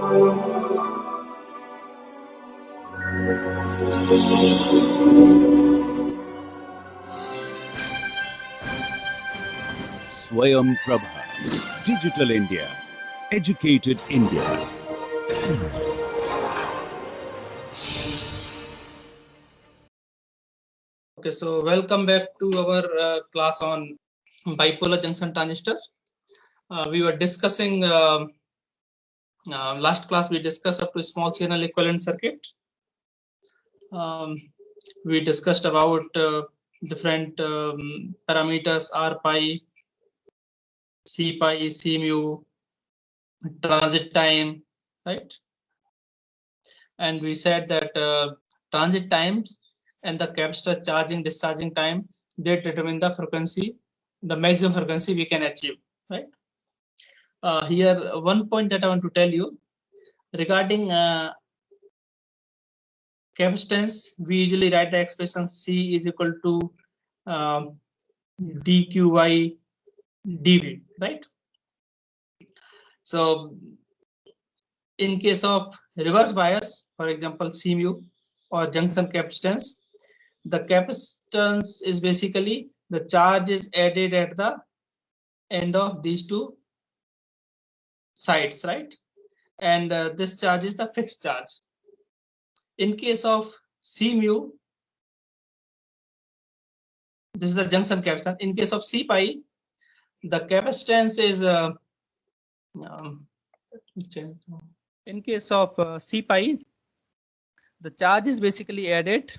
Swayam Prabha, Digital India, Educated India. Okay, so welcome back to our class on bipolar junction transistor. We were discussing last class. We discussed up to small signal equivalent circuit. We discussed about different parameters R pi, C pi, C mu, transit time, right? And we said that transit times and the capacitor charging discharging time, they determine the frequency, the maximum frequency we can achieve, right? Here one point that I want to tell you regarding capacitance, we usually write the expression C is equal to dq by dv, right? So in case of reverse bias, for example C mu or junction capacitance, the capacitance is basically the charge is added at the end of these two sides, right? And this charge is the fixed charge. In case of C mu, this is the junction capacitance. In case of C pi, the capacitance is in case of C pi, the charge is basically added.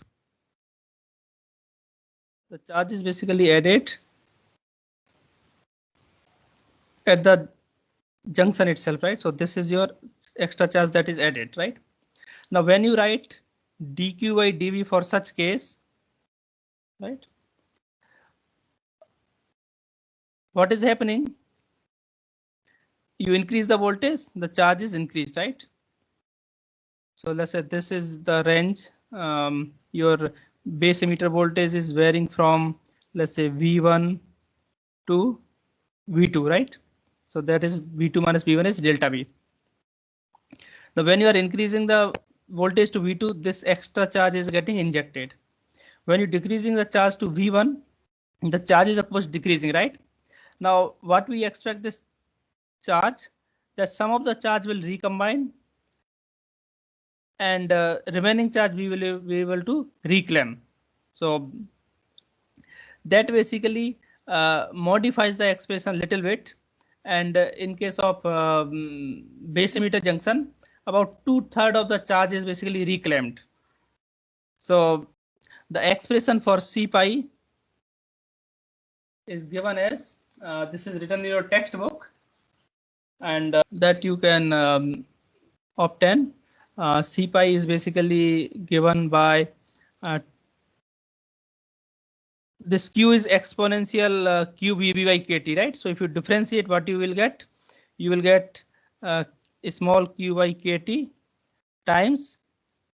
The charge is basically added at the junction itself, right? So this is your extra charge that is added, right? Now when you write dq by dv for such case, right, what is happening? You increase the voltage, the charge is increased, right? So let's say this is the range. Your base emitter voltage is varying from, let's say, V1 to V2, right? So that is V2 minus V1 is delta V. Now when you are increasing the voltage to V2, this extra charge is getting injected. When you're decreasing the charge to V1, the charge is of course decreasing, right? Now what we expect this charge, that some of the charge will recombine and remaining charge we will be able to reclaim. So that basically modifies the expression a little bit. And in case of base emitter junction, about 2/3 of the charge is basically reclaimed. So the expression for C pi is given as this is written in your textbook, and that you can obtain. C pi is basically given by this q is exponential q vb by kt, right? So if you differentiate, what you will get? You will get small q by kt times,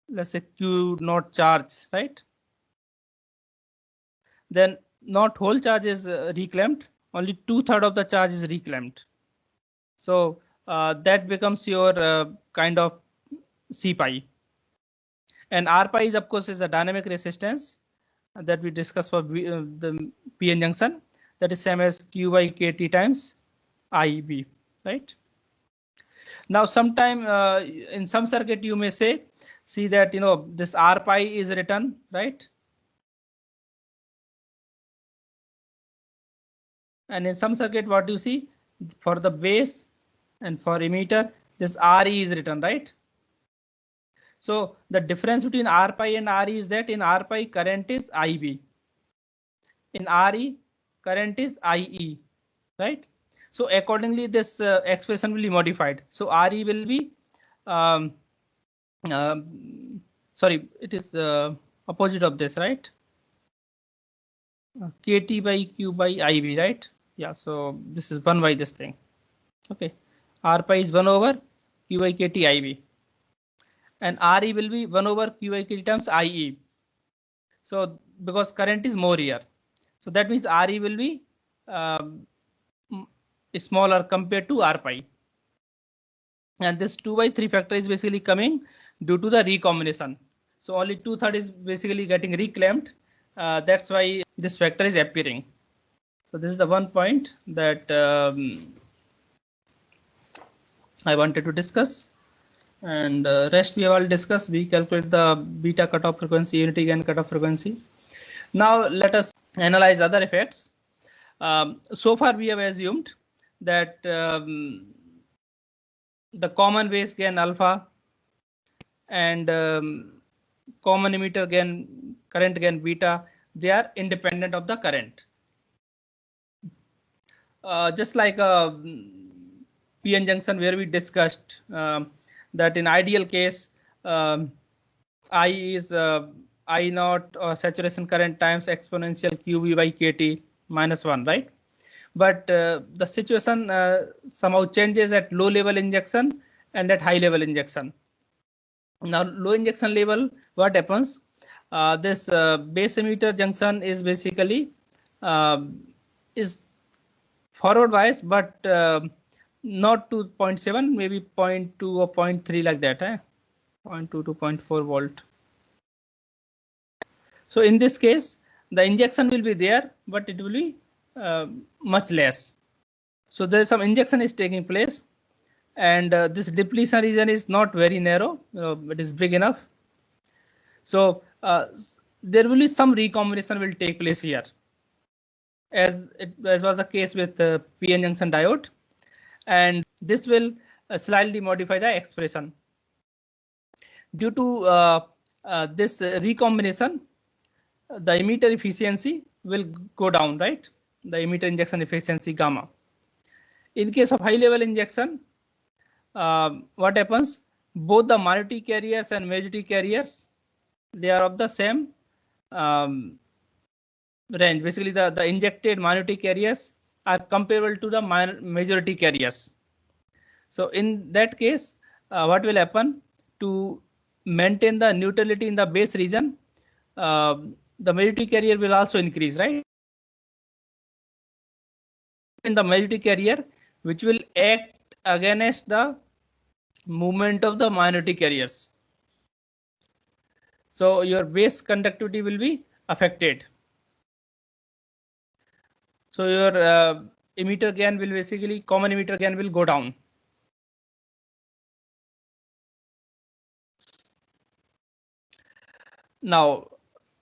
let's say, q naught charge, right? Then not whole charge is reclaimed, only 2/3 of the charge is reclaimed. So that becomes your kind of C pi. And R pi is of course is a dynamic resistance that we discussed for the PN junction, that is same as q by kt times IB, right? Now sometime in some circuit you may say, see that this R pi is written, right? And in some circuit what you see, for the base and for emitter, this RE is written, right? So the difference between R pi and RE is that in R pi current is IB, in RE current is IE, right? So accordingly this expression will be modified. So RE will be sorry, it is opposite of this, right? KT by Q by IB, right? Yeah, so this is 1 by this thing. Okay, R pi is 1 over Q by KT IB, and RE will be 1 over Q by KT times IE. So because current is more here, so that means RE will be smaller compared to R pi. and this 2/3 factor is basically coming due to the recombination. So only 2/3 is basically getting reclaimed. That's why this factor is appearing. So this is the one point that I wanted to discuss, and rest we have all discussed. We calculate the beta cutoff frequency, unity gain cutoff frequency. Now let us analyze other effects. So far we have assumed that the common base gain alpha and common emitter gain, current gain beta, they are independent of the current. Just like a PN junction where we discussed that in ideal case I is I naught or saturation current times exponential QV by KT minus 1, right? But the situation somehow changes at low level injection and at high level injection. Now low injection level, what happens? This base emitter junction is basically is forward bias, but not to 0.7, maybe 0.2 or 0.3 like that, 0.2 to 0.4 volt. So in this case, the injection will be there, but it will be much less. So there is some injection is taking place, and this depletion region is not very narrow, it is big enough. So there will be some recombination will take place here, as was the case with PN junction diode, and this will slightly modify the expression. Due to this recombination, the emitter efficiency will go down, right? The emitter injection efficiency gamma. In case of high level injection, what happens? Both the minority carriers and majority carriers, they are of the same range. Basically, the injected minority carriers are comparable to the majority carriers. So in that case, what will happen? To maintain the neutrality in the base region, the majority carrier will also increase, right? In the majority carrier, which will act against the movement of the minority carriers. So your base conductivity will be affected. So your emitter gain will basically, common emitter gain will go down. Now,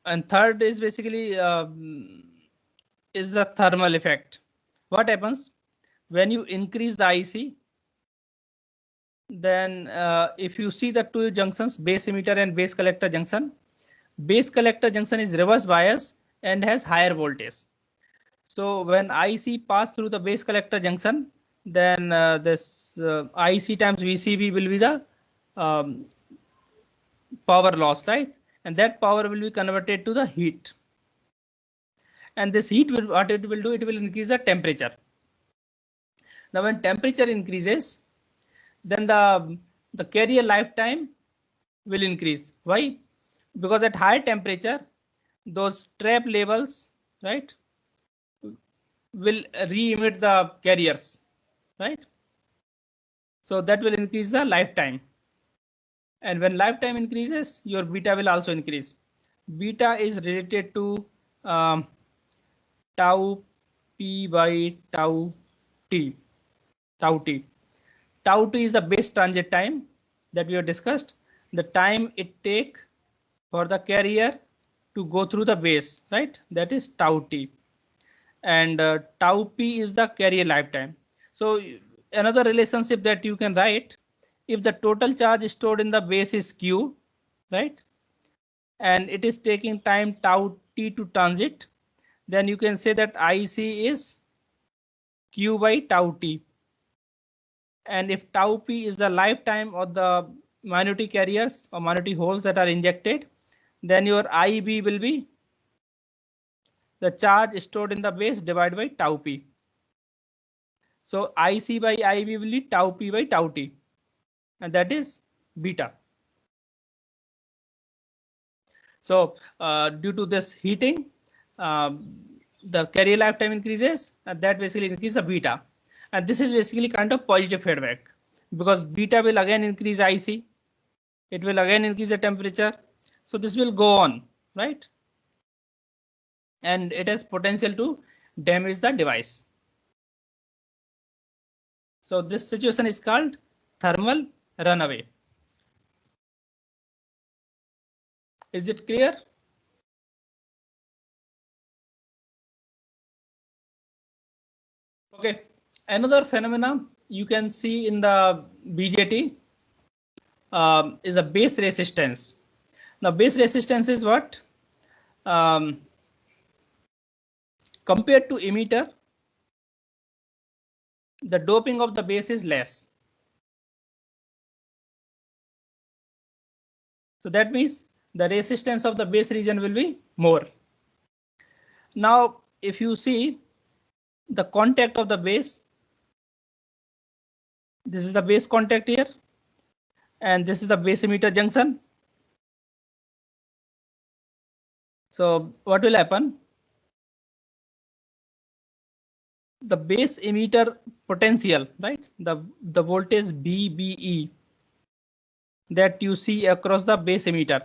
and third is basically is the thermal effect. What happens when you increase the IC? Then if you see the two junctions, base emitter and base collector junction is reverse bias and has higher voltage. So when IC pass through the base collector junction, then this IC times VCB will be the power loss, right? And that power will be converted to the heat. And this heat will, what it will do, it will increase the temperature. Now when temperature increases, then the carrier lifetime will increase. Why? Because at high temperature, those trap levels, right, will re-emit the carriers, right? So that will increase the lifetime. And when lifetime increases, your beta will also increase. Beta is related to tau p by tau t. Tau t. Tau t is the base transit time that we have discussed. The time it take for the carrier to go through the base, right? That is tau t. And tau p is the carrier lifetime. So another relationship that you can write, if the total charge stored in the base is q, right, and it is taking time tau t to transit, then you can say that IC is q by tau t. And if tau p is the lifetime of the minority carriers or minority holes that are injected, then your IB will be the charge stored in the base divided by tau p. So IC by IB will be tau p by tau t, and that is beta. So due to this heating, the carrier lifetime increases, and that basically increases the beta. And this is basically kind of positive feedback. because beta will again increase IC. It will again increase the temperature. So this will go on, right? And it has potential to damage the device. So this situation is called thermal runaway. Is it clear? Okay. Another phenomena you can see in the BJT is a base resistance. Now base resistance is what? Compared to emitter, the doping of the base is less. So that means the resistance of the base region will be more. Now, if you see the contact of the base, this is the base contact here, and this is the base emitter junction. So what will happen? The base emitter potential, right? The voltage BBE that you see across the base emitter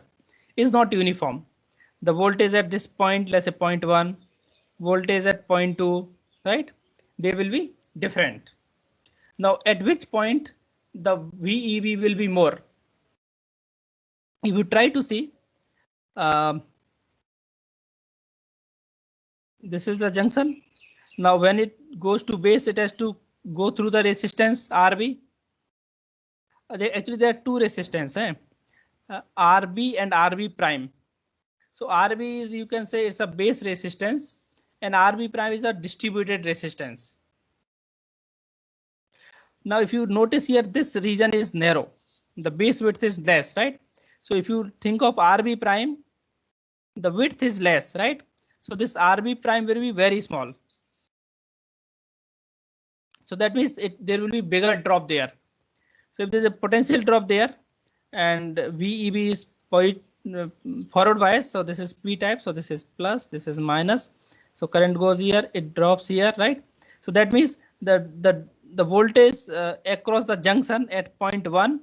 is not uniform. The voltage at this point, let's say 0.1, voltage at 0.2, right? They will be different. Now, at which point the VEB will be more? If you try to see, this is the junction. Now, when it goes to base, it has to go through the resistance RB. Actually, there are two resistance, RB and RB prime. So RB is, you can say, it's a base resistance, and RB prime is a distributed resistance. Now, if you notice here, this region is narrow. The base width is less, right? So if you think of RB prime, the width is less, right? So this RB prime will be very small. So that means there will be bigger drop there. So if there's a potential drop there, and VEB is forward bias, so this is P type, so this is plus, this is minus. So current goes here, it drops here, right? So that means the voltage across the junction at 0.1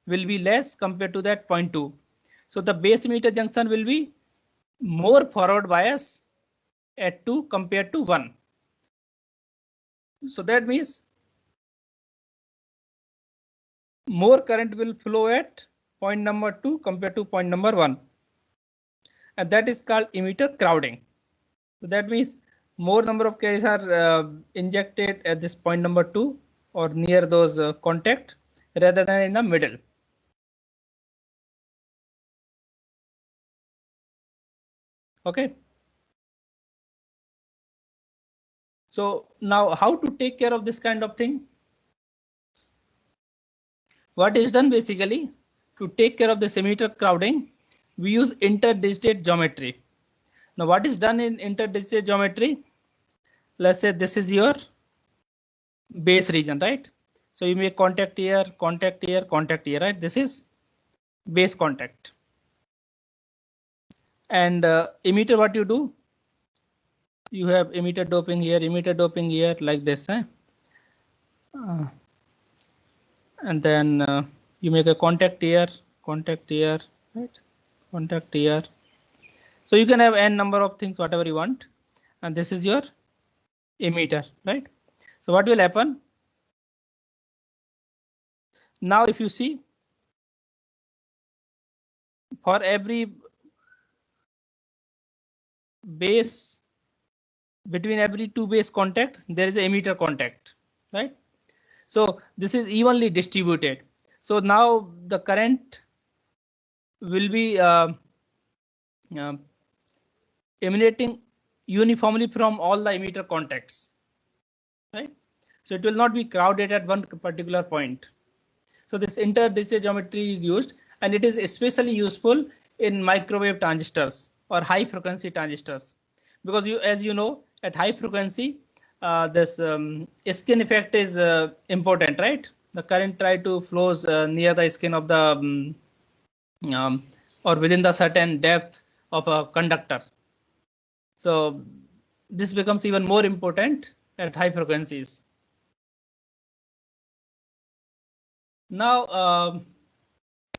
will be less compared to that 0.2. So the base emitter junction will be more forward bias at 2 compared to 1. So that means more current will flow at point number 2 compared to point number 1. And that is called emitter crowding. So that means more number of carriers are injected at this point number 2 or near those contact rather than in the middle. Okay. So now how to take care of this kind of thing? What is done basically to take care of the emitter crowding, we use interdigit geometry. Now what is done in interdigit geometry? Let's say this is your base region, right? So you make contact here, contact here, contact here, right? This is base contact. And emitter, what you do? You have emitter doping here like this, and then you make a contact here, right? Contact here. So you can have n number of things, whatever you want, and this is your emitter, right? So what will happen? Now if you see, for every base, between every two base contact, there is an emitter contact, right? So this is evenly distributed. So now the current will be emanating uniformly from all the emitter contacts, right? So it will not be crowded at one particular point. So this interdigit geometry is used, and it is especially useful in microwave transistors or high frequency transistors, because as you know, at high frequency, this skin effect is important, right? The current try to flows near the skin of the or within the certain depth of a conductor. So this becomes even more important at high frequencies. Now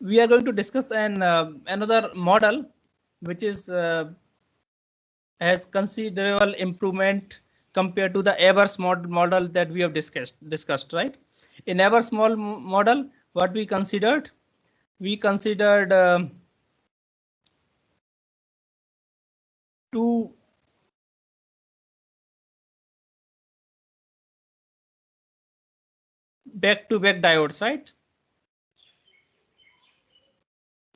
we are going to discuss another model which is has considerable improvement compared to the Ebers model that we have discussed, right? In Ebers model, what we considered? We considered two back-to-back diodes, right?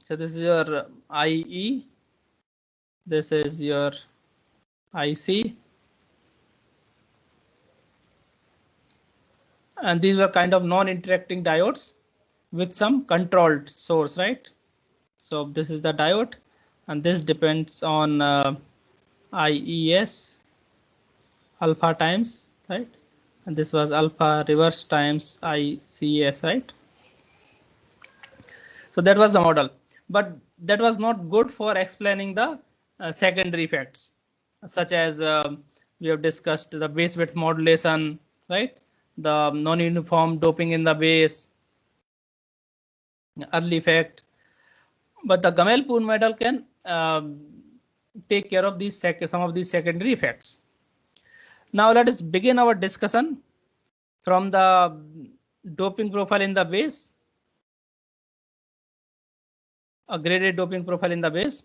So this is your IE, this is your IC, and these were kind of non-interacting diodes with some controlled source, right? So this is the diode, and this depends on IES alpha times, right? And this was alpha reverse times ICS, right? So that was the model, but that was not good for explaining the secondary effects, such as we have discussed the base width modulation, right? The non-uniform doping in the base, early effect. But the Gamelpool model can take care of these some of these secondary effects. Now let us begin our discussion from the doping profile in the base, a graded doping profile in the base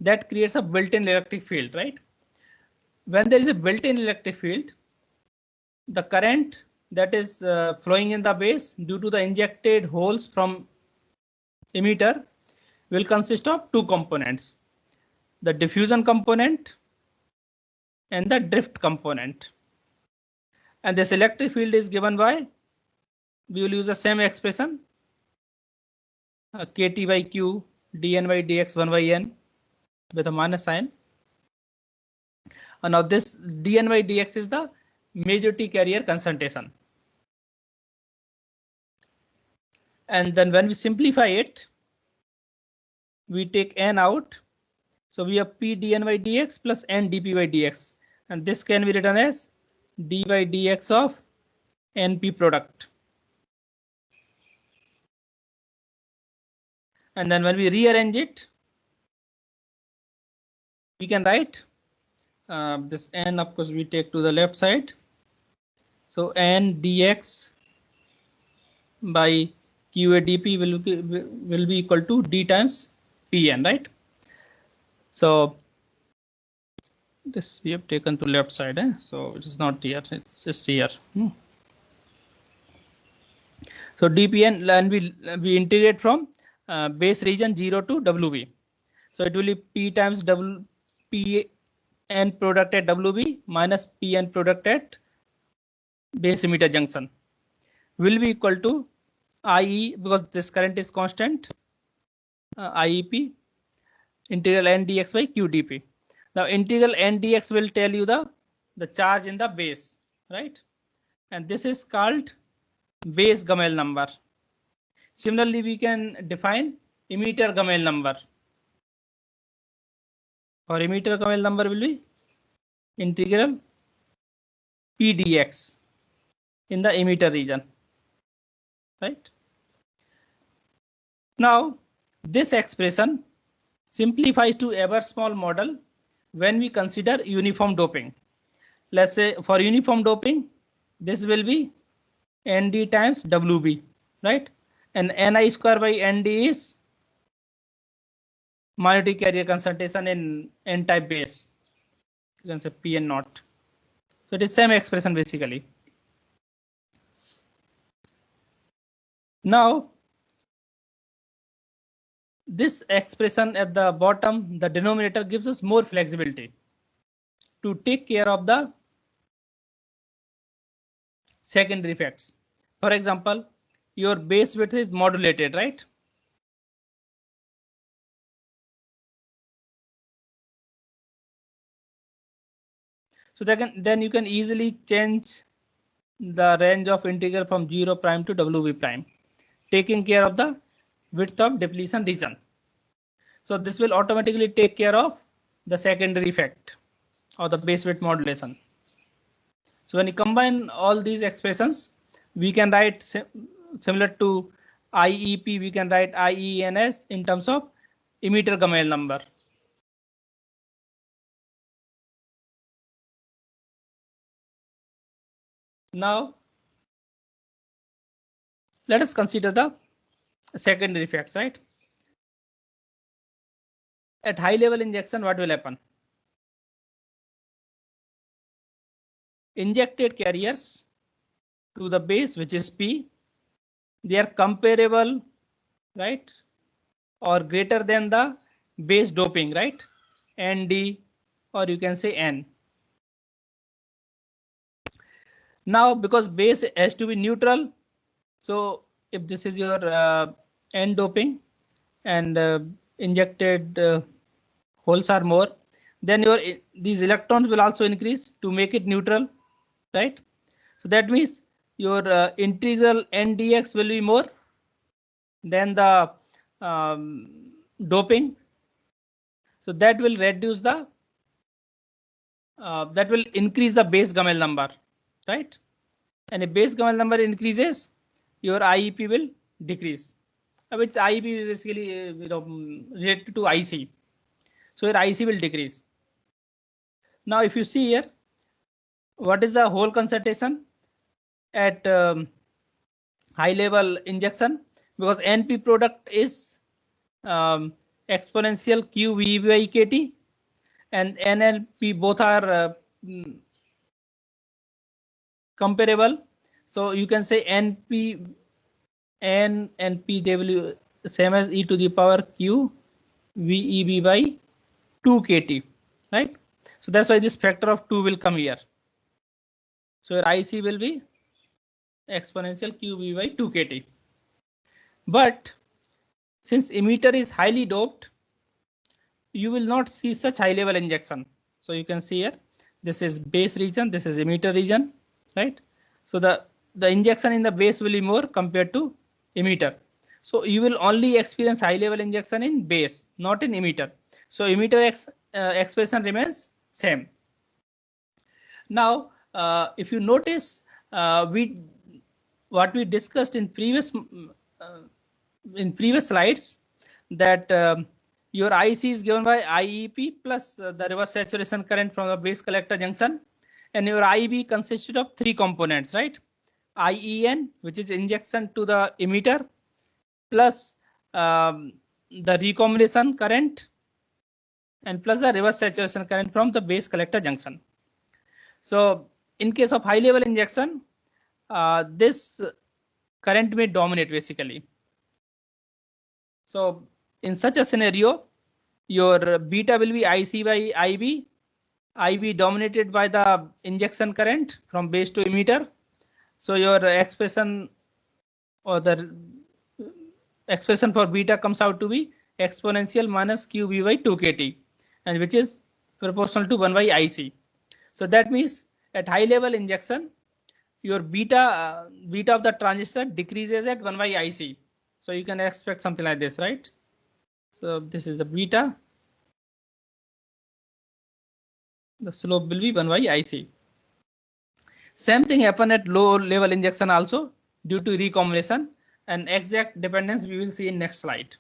that creates a built-in electric field, right? When there is a built-in electric field, the current that is flowing in the base due to the injected holes from emitter will consist of two components, the diffusion component and the drift component. And this electric field is given by, we will use the same expression, kt by q dn by dx 1 by n with a minus sign. And now this dn by dx is the majority carrier concentration. And then when we simplify it, we take n out. So we have p dn by dx plus n dp by dx. And this can be written as d by dx of np product. And then when we rearrange it, we can write this n, of course, we take to the left side. So n dx by qa dp will be equal to d times pn, right? So this we have taken to left side, so it is not here, it's just here. So dpn, and we integrate from base region 0 to wb. So it will be p times pn product at wb minus pn product at base emitter junction will be equal to IE, because this current is constant, IEP integral n dx by q dp. Now integral n dx will tell you the charge in the base, right? And this is called base Gamel number. Similarly, we can define emitter Gamel number. For emitter Gamel number will be integral p dx in the emitter region, right? Now this expression simplifies to ever small model when we consider uniform doping. Let's say for uniform doping, this will be nd times wb, right? And ni square by nd is minority carrier concentration in n-type base. You can say pn naught. So it is same expression basically. Now this expression at the bottom, the denominator, gives us more flexibility to take care of the secondary effects. For example, your base width is modulated, right? So then you can easily change the range of integral from 0 prime to wb prime, taking care of the width of depletion region. So this will automatically take care of the secondary effect or the base width modulation. So when you combine all these expressions, we can write similar to IEP, we can write IENS in terms of emitter Gamal number. Now, let us consider the secondary effects, right? At high level injection, what will happen? Injected carriers to the base, which is P, they are comparable, right, or greater than the base doping, right, ND, or you can say N. Now, because base has to be neutral, so if this is your N doping and injected holes are more, then your these electrons will also increase to make it neutral, right? So that means your integral NDX will be more than the doping. So that will reduce the that will increase the base Gamal number, right? And if base Gamal number increases, your IEP will decrease. Which IEP is basically related to IC. So your IC will decrease. Now, if you see here, what is the hole concentration at high level injection? Because NP product is exponential QV by KT and NLP both are comparable. So you can say NP N and P, they will same as e to the power Q VEB by 2 KT, right? So that's why this factor of 2 will come here. So your IC will be exponential QV by 2 KT. But since emitter is highly doped, you will not see such high level injection. So you can see here, this is base region, this is emitter region, right? So the injection in the base will be more compared to emitter. So you will only experience high level injection in base, not in emitter. So emitter expression remains same. Now, if you notice, what we discussed in previous slides, that your IC is given by IEP plus the reverse saturation current from the base collector junction, and your IB consisted of 3 components, right? IEN, which is injection to the emitter, plus the recombination current, and plus the reverse saturation current from the base collector junction. So in case of high level injection, this current may dominate basically. So in such a scenario, your beta will be IC by IB dominated by the injection current from base to emitter. So your expression or the expression for beta comes out to be exponential minus QB by 2 KT, and which is proportional to 1 by IC. So that means at high level injection, your beta of the transistor decreases at 1 by IC. So you can expect something like this, right? So this is the beta. The slope will be 1 by IC. Same thing happen at low level injection also due to recombination, and exact dependence we will see in next slide.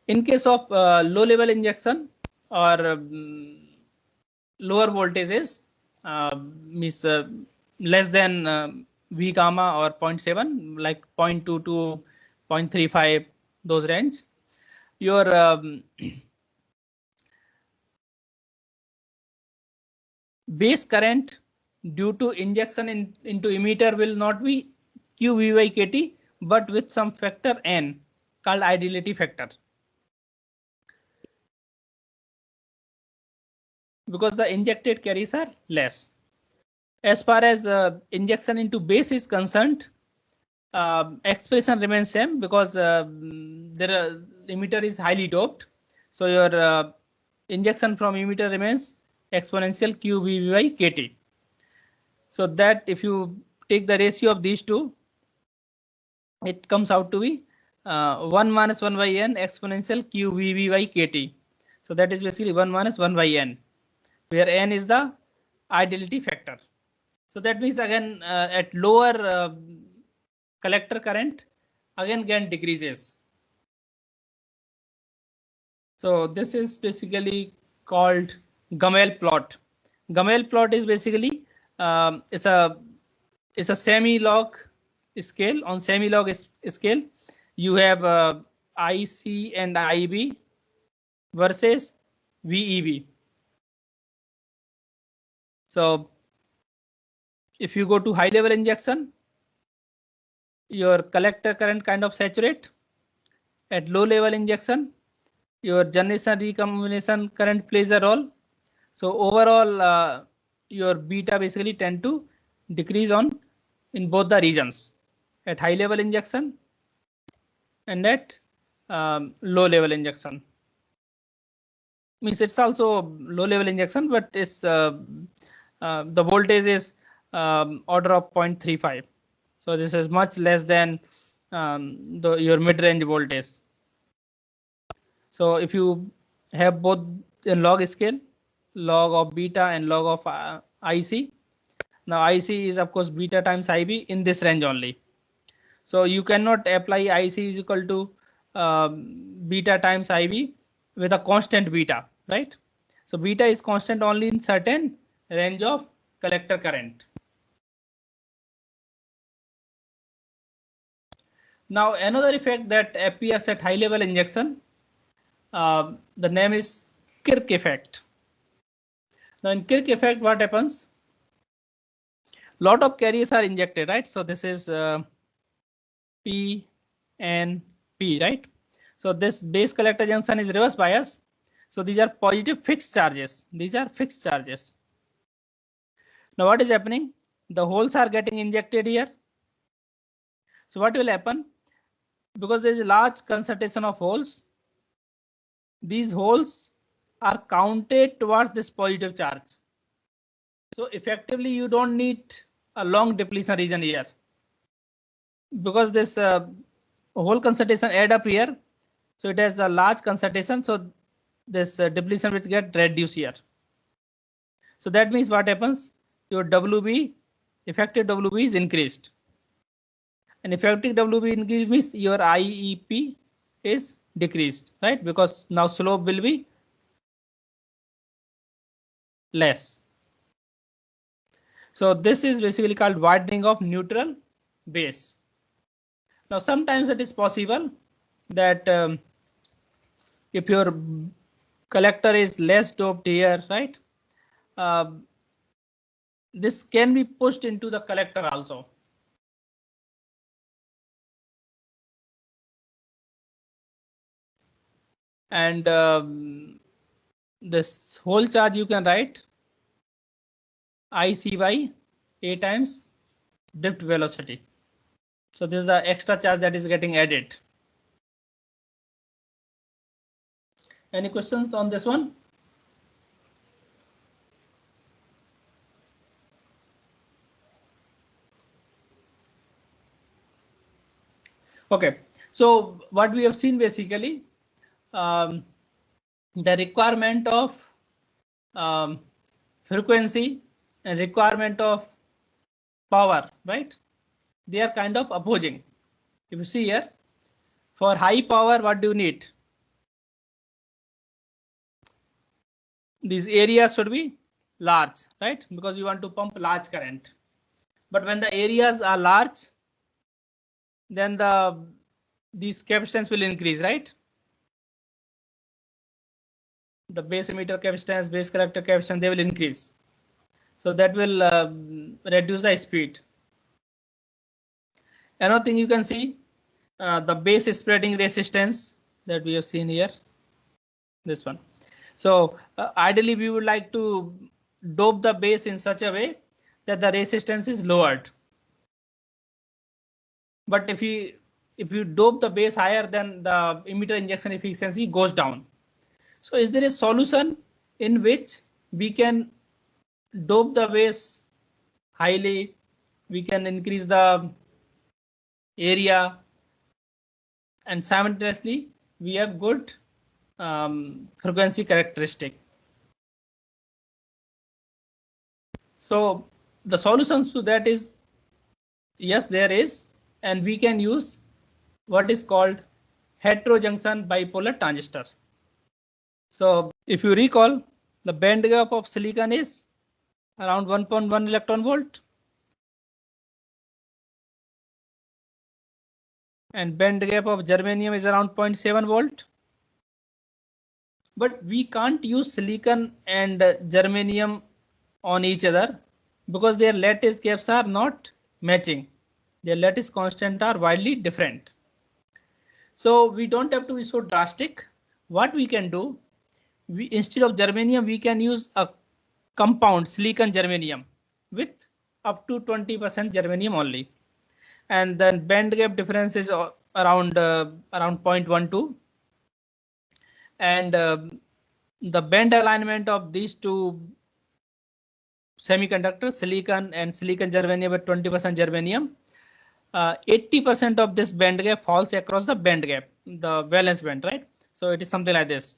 In case of low level injection or lower voltages, means less than V gamma or 0.7, like 0.2 to 0.35, those range, your base current due to injection into emitter will not be QV by KT, but with some factor N called ideality factor. Because the injected carries are less. As far as injection into base is concerned, expression remains same because emitter is highly doped. So your injection from emitter remains exponential QV by KT. So that if you take the ratio of these two, it comes out to be 1 minus 1 by n exponential QVB by KT. So that is basically 1 minus 1 by n, where n is the ideality factor. So that means again at lower collector current again decreases. So this is basically called Gamel plot. Gamel plot is basically it's a semi-log scale. On semi-log scale, you have IC and IB versus VEB. So if you go to high level injection, your collector current kind of saturate. At low level injection, your generation recombination current plays a role. So overall, your beta basically tend to decrease on in both the regions, at high level injection and at low level injection. Means it's also low level injection, but it's the voltage is order of 0.35. So this is much less than your mid-range voltage. So if you have both in log scale, log of beta and log of IC. Now IC is of course beta times IB in this range only. So you cannot apply IC is equal to beta times IB with a constant beta, right? So beta is constant only in certain range of collector current. Now another effect that appears at high level injection, the name is Kirk effect. Now in Kirk effect, what happens? Lot of carriers are injected, right? So this is P and P, right? So this base collector junction is reverse bias. So these are positive fixed charges. These are fixed charges. Now what is happening? The holes are getting injected here. So what will happen? Because there is a large concentration of holes, these holes are counted towards this positive charge. So effectively, you don't need a long depletion region here, because this whole concentration add up here. So it has a large concentration. So this depletion will get reduced here. So that means what happens? Your WB, effective WB is increased. And effective WB increase means your IEP is decreased, right? Because now slope will be less. So this is basically called widening of neutral base. Now sometimes it is possible that if your collector is less doped here, right? This can be pushed into the collector also. And this whole charge you can write IC by A times drift velocity. So this is the extra charge that is getting added. Any questions on this one? Okay, so what we have seen basically, the requirement of frequency and requirement of power, right? They are kind of opposing. If you see here, for high power, what do you need? These areas should be large, right? Because you want to pump large current. But when the areas are large, then these capacitance will increase, right? The base emitter capacitance, base collector capacitance, they will increase. So that will reduce the speed. Another thing you can see, the base spreading resistance that we have seen here, this one. So ideally we would like to dope the base in such a way that the resistance is lowered. But if you dope the base higher, then the emitter injection efficiency goes down. So is there a solution in which we can dope the base highly, we can increase the area, and simultaneously we have good frequency characteristic? So the solutions to that is, yes, there is, and we can use what is called heterojunction bipolar transistor. So if you recall, the band gap of silicon is around 1.1 electron volt, and band gap of germanium is around 0.7 volt. But we can't use silicon and germanium on each other because their lattice gaps are not matching. Their lattice constant are widely different. So we don't have to be so drastic. What we can do, instead of germanium, we can use a compound silicon germanium with up to 20% germanium only, and then band gap difference is around 0.12, and the band alignment of these two semiconductors, silicon and silicon germanium with 20% germanium, 80% of this band gap falls across the band gap, the valence band, right? So it is something like this.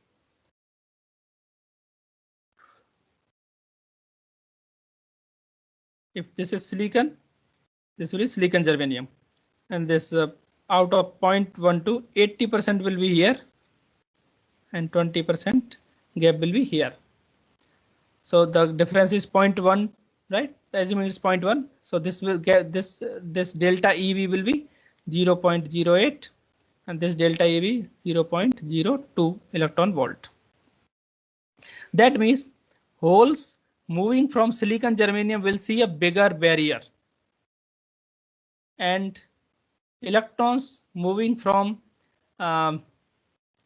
If this is silicon, this will be silicon germanium, and this out of 0.12, 80% will be here, and 20% gap will be here. So the difference is 0.1, right? Assuming it's 0.1, so this will get this delta EV will be 0.08, and this delta EV 0.02 electron volt. That means holes moving from silicon germanium will see a bigger barrier, and electrons moving from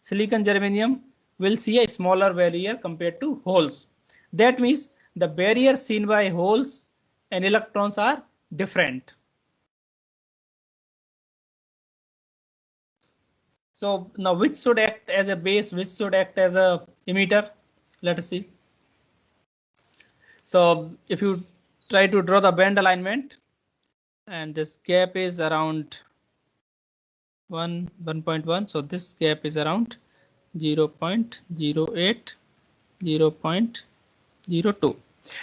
silicon germanium will see a smaller barrier compared to holes. That means the barrier seen by holes and electrons are different. So now which should act as a base, which should act as a emitter? Let us see. So if you try to draw the band alignment, and this gap is around 1.1, so this gap is around 0.08, 0.02.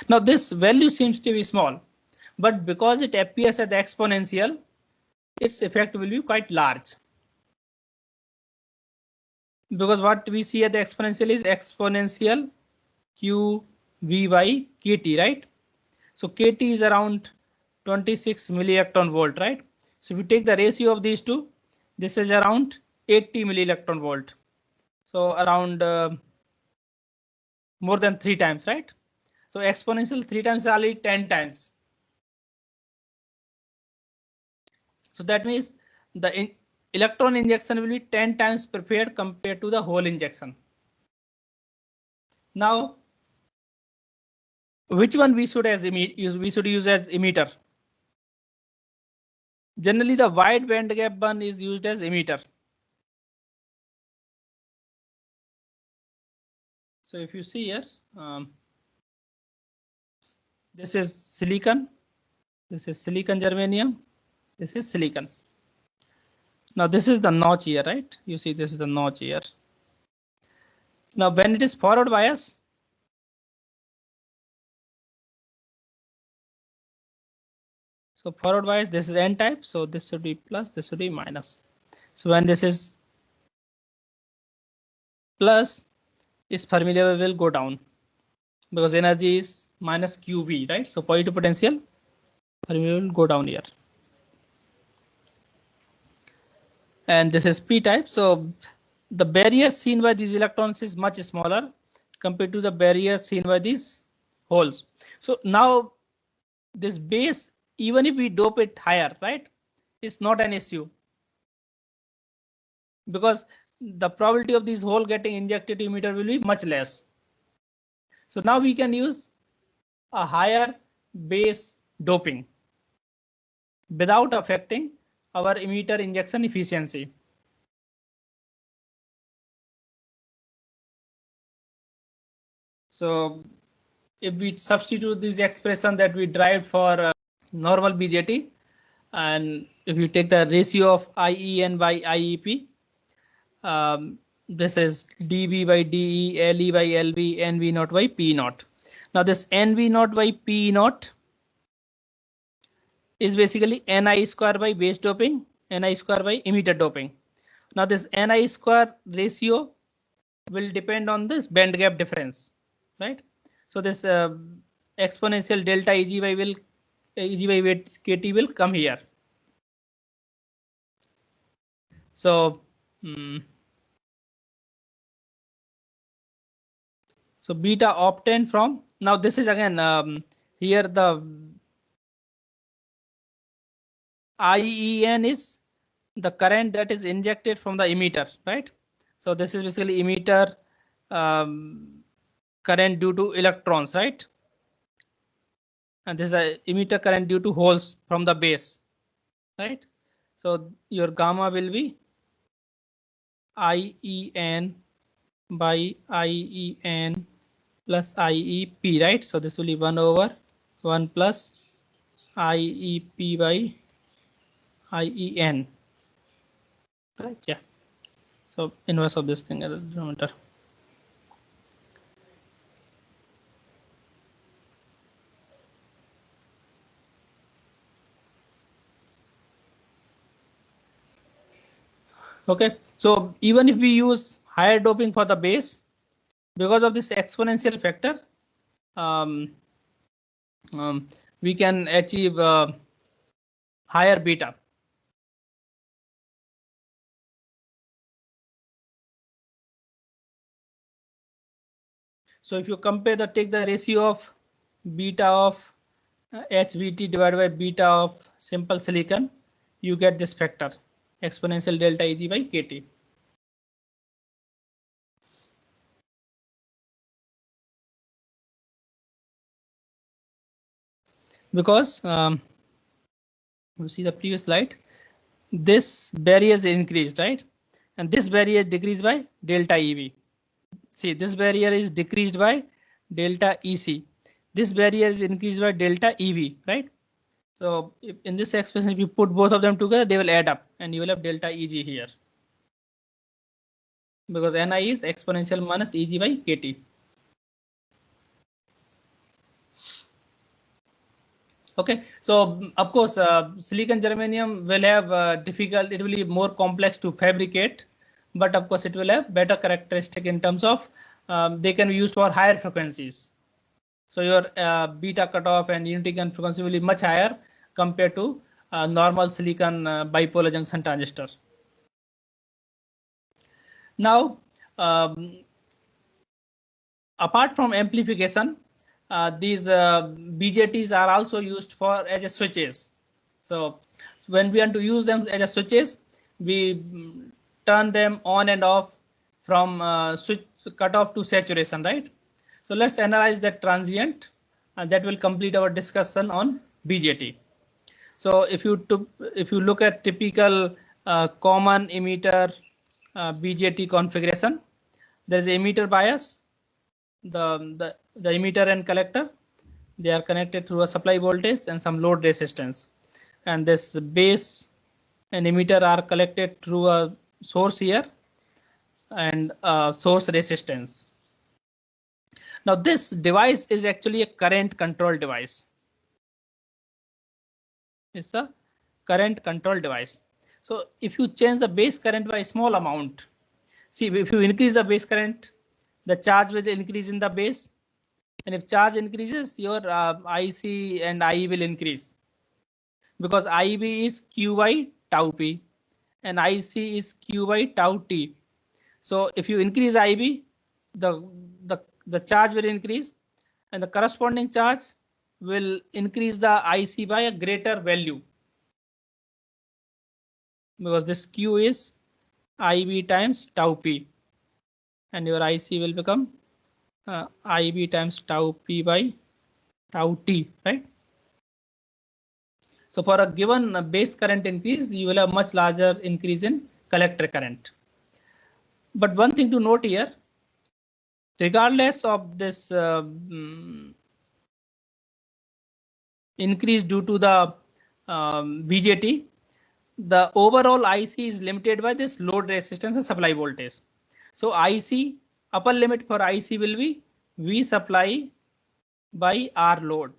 Now this value seems to be small, but because it appears as the exponential, its effect will be quite large. Because what we see at the exponential is exponential q v by kt, right? So kt is around 26 millielectron volt, right? So if you take the ratio of these two, this is around 80 millielectron volt. So around more than 3 times, right? So exponential 3 times is only 10 times. So that means the electron injection will be 10 times preferred compared to the hole injection. Now, which one we should use as emitter? Generally, the wide band gap one is used as emitter. So if you see here, this is silicon, this is silicon germanium, this is silicon. Now this is the notch here, right? You see this is the notch here. Now when it is forward bias, so forward bias, this is n type, so this should be plus, this should be minus. So when this is plus, its Fermi level will go down because energy is minus QV, right? So positive potential, Fermi level will go down here. And this is p type, so the barrier seen by these electrons is much smaller compared to the barrier seen by these holes. So now this base, even if we dope it higher, right, is not an issue because the probability of this hole getting injected to emitter will be much less. So now we can use a higher base doping without affecting our emitter injection efficiency. So if we substitute this expression that we derived for normal BJT, and if you take the ratio of IEN by IEP, this is dB by dE, LE by LB, NV naught by P naught. Now this NV naught by P naught is basically Ni square by base doping Ni square by emitter doping. Now this Ni square ratio will depend on this band gap difference, right? So this exponential delta Eg by kT will come here. So so beta obtained from, now this is again here the IEN is the current that is injected from the emitter, right? So this is basically emitter current due to electrons, right? And this is a emitter current due to holes from the base, right? So your gamma will be IEN by IEN plus IEP, right? So this will be 1 over 1 plus IEP by IEN, right? Yeah. So inverse of this thing at the denominator. Okay, so even if we use higher doping for the base, because of this exponential factor, we can achieve higher beta. So if you compare take the ratio of beta of HVT divided by beta of simple silicon, you get this factor, exponential delta Eg by kT. Because you see the previous slide, this barrier is increased, right? And this barrier is decreased by delta EV. See, this barrier is decreased by delta EC. This barrier is increased by delta EV, right? So if in this expression, if you put both of them together, they will add up and you will have delta EG here. Because Ni is exponential minus Eg by kT. Okay, so of course, silicon germanium will have it will be more complex to fabricate, but of course it will have better characteristic in terms of they can be used for higher frequencies. So your beta cutoff and unity gain frequency will be much higher compared to normal silicon bipolar junction transistor. Now, apart from amplification, these BJTs are also used for as a switches. So when we want to use them as a switches, we turn them on and off from switch cutoff to saturation, right? So let's analyze that transient, and that will complete our discussion on BJT. So if you look at typical common emitter BJT configuration, there is emitter bias, the emitter and collector, they are connected through a supply voltage and some load resistance, and this base and emitter are collected through a source here and source resistance. Now this device is actually a current control device. It's a current control device. So if you change the base current by a small amount, see, if you increase the base current, the charge will increase in the base, and if charge increases, your IC and IE will increase, because IB is Q by tau P and IC is Q by tau T. So if you increase IB, the charge will increase, and the corresponding charge will increase the IC by a greater value, because this Q is IB times tau P, and your IC will become IB times tau P by tau T, right? So for a given base current increase, you will have much larger increase in collector current. But one thing to note here, regardless of this increase due to the BJT, the overall IC is limited by this load resistance and supply voltage. So IC, upper limit for IC will be V supply by R load.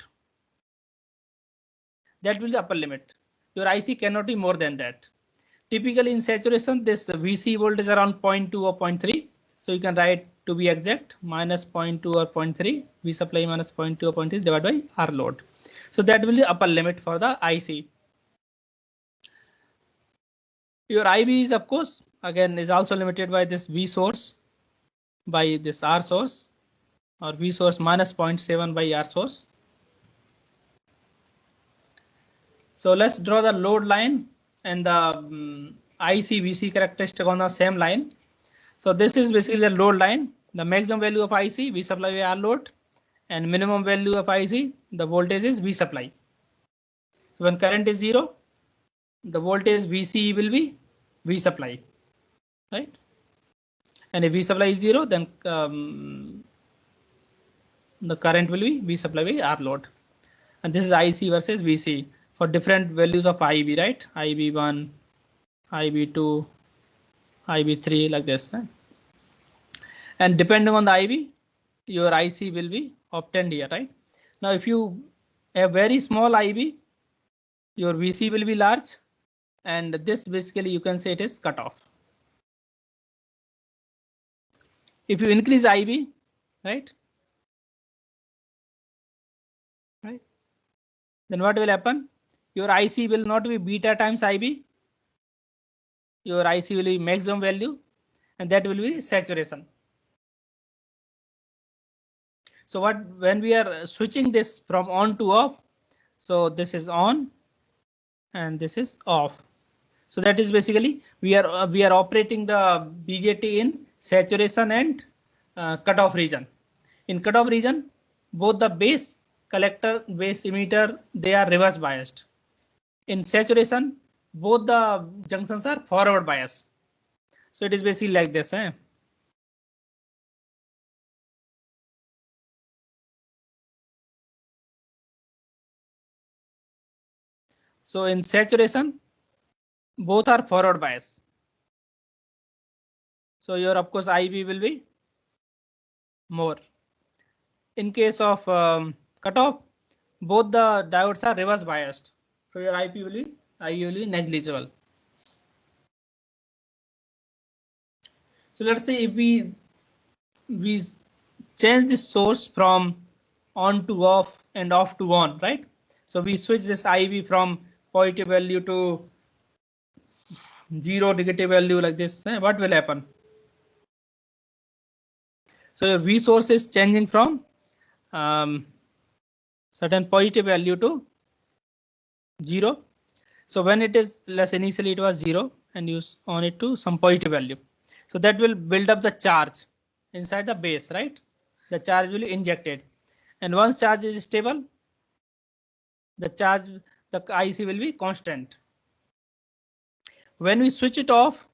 That will be the upper limit. Your IC cannot be more than that. typically in saturation, this VC voltage is around 0.2 or 0.3. So you can write, to be exact, minus 0.2 or 0.3, V supply minus 0.2 or 0.3 divided by R load. So that will be the upper limit for the IC. Your IB is, of course, again, is also limited by this V source, by this R source, or V source minus 0.7 by R source. So let's draw the load line and the IC VC characteristic on the same line. So this is basically the load line. The maximum value of IC, V supply by R load, and minimum value of IC, the voltage is V supply. So when current is 0, the voltage VC will be V supply, right? And if V supply is 0, then the current will be V supply by R load. And this is IC versus VC for different values of IB, right? IB1, IB2, IB3, like this. Right? And depending on the IB, your IC will be obtained here, right? Now, if you have very small IB, your VC will be large, and this basically you can say it is cut off. If you increase IB, right? Then what will happen? Your IC will not be beta times IB. Your IC will be maximum value, and that will be saturation. So when we are switching this from on to off, so this is on and this is off. So that is basically we are operating the BJT in saturation and cutoff region. In cutoff region, both the base collector, base emitter, they are reverse biased. In saturation, both the junctions are forward biased. So it is basically like this. So in saturation, both are forward bias. So your, of course, IB will be more. In case of cutoff, both the diodes are reverse biased. So your IB will be negligible. So let's say if we change this source from on to off and off to on, right? So we switch this IB from positive value to 0 negative value like this. What will happen? So your V source is changing from certain positive value to 0. So when it is less, initially it was 0 and you on it to some positive value. So that will build up the charge inside the base, right? The charge will be injected. And once charge is stable, the IC will be constant. When we switch it off,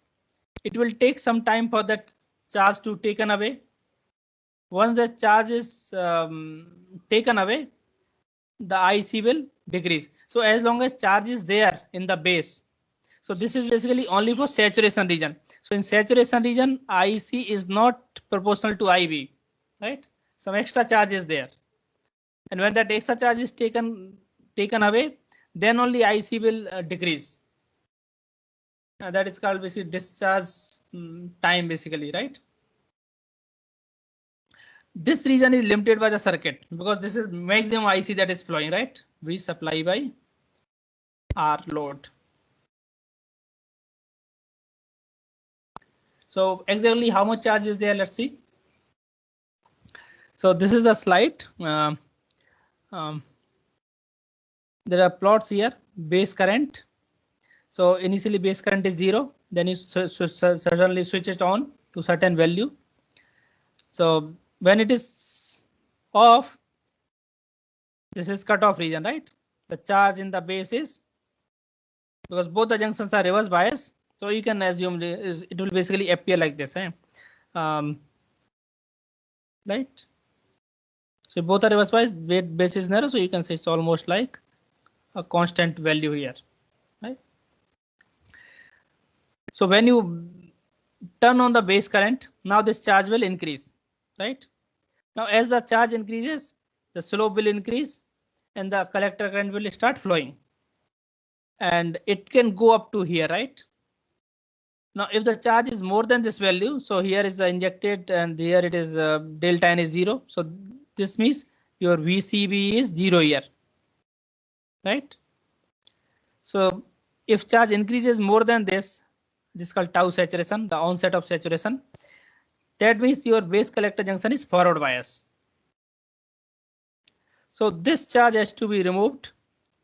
it will take some time for that charge to taken away. Once the charge is taken away, the IC will decrease. So as long as charge is there in the base, so this is basically only for saturation region. So in saturation region, IC is not proportional to IB, right? Some extra charge is there. And when that extra charge is taken away, then only IC will decrease. That is called basically discharge time, basically, right? This region is limited by the circuit because this is maximum IC that is flowing, right? We supply by R load. So exactly how much charge is there? Let's see. So this is the slide. There are plots here. Base current. So initially base current is 0. Then you suddenly switch it on to certain value. So when it is off, this is cutoff region, right? The charge in the base is, because both the junctions are reverse bias, so you can assume it will basically appear like this, right? So both are reverse bias, base is narrow, so you can say it's almost like a constant value here, right? So when you turn on the base current, now this charge will increase, right? Now as the charge increases, the slope will increase and the collector current will start flowing. And it can go up to here, right? Now, if the charge is more than this value, so here is the injected and here it is delta n is 0. So this means your VCB is 0 here, right? So if charge increases more than this is called tau saturation, the onset of saturation. That means your base collector junction is forward bias. So this charge has to be removed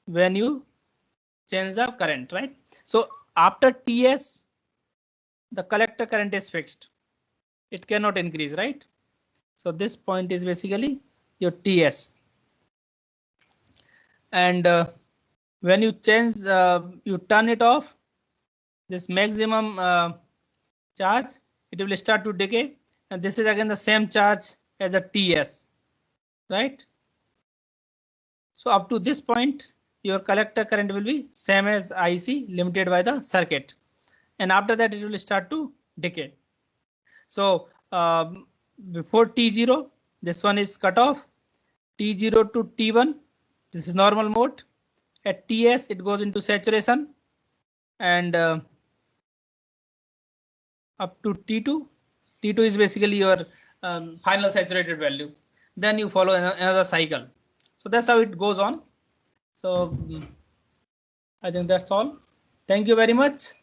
when you change the current, right? So after TS, the collector current is fixed. It cannot increase, right? So this point is basically your TS. And when you change, you turn it off, this maximum charge, it will start to decay. And this is again the same charge as a TS, right? So up to this point, your collector current will be same as IC limited by the circuit. And after that, it will start to decay. So before T0, this one is cut off. T0 to T1, this is normal mode. At TS, it goes into saturation. And up to T2, T2 is basically your final saturated value. Then you follow another cycle. So that's how it goes on. So I think that's all. Thank you very much.